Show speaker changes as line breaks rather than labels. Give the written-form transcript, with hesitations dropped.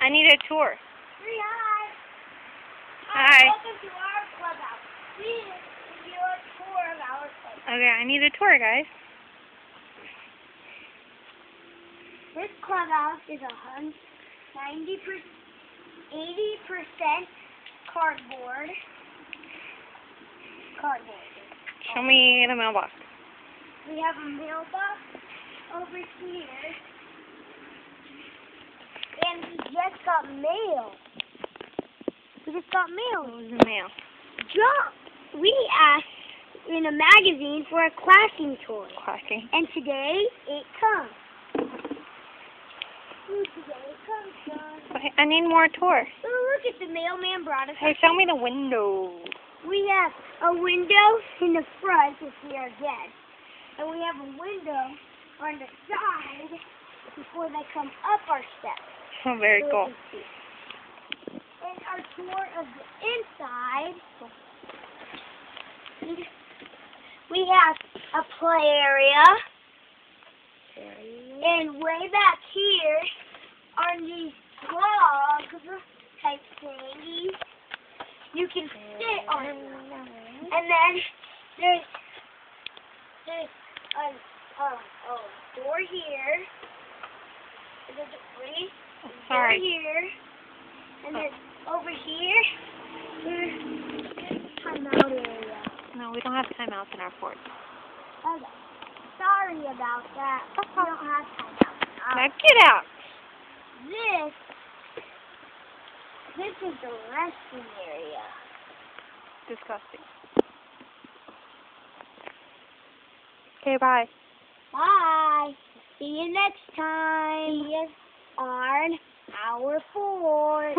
I need a tour.
Hi.
Hi.
Welcome to our clubhouse. Please give you a tour of our place.
Okay, I need a tour, guys.
This clubhouse is 80% cardboard.
Show me the mailbox.
We have a mailbox over here. And we just got mail. We just got mail.
What was the mail?
We asked in a magazine for a classing toy.
Classy.
And today it comes. Today it comes, John.
Okay, I need more tour.
Oh, look at the mailman brought us.
Hey, show me the window.
We have a window in the front if we are guests. And we have a window on the side before they come up our steps.
Oh, very
So
cool.
we can see. And our tour of the inside, we have a play area. And way back here are these logs type thingies. You can sit on them. And then there's a door here. There's a free door
Sorry.
here. And then over here, there's a timeout area.
No, we don't have timeouts in our fort.
Okay. Sorry about that. We don't have timeout.
Now get out.
This is the resting area.
Disgusting. Okay, bye.
Bye. See you next time. See you on our fort.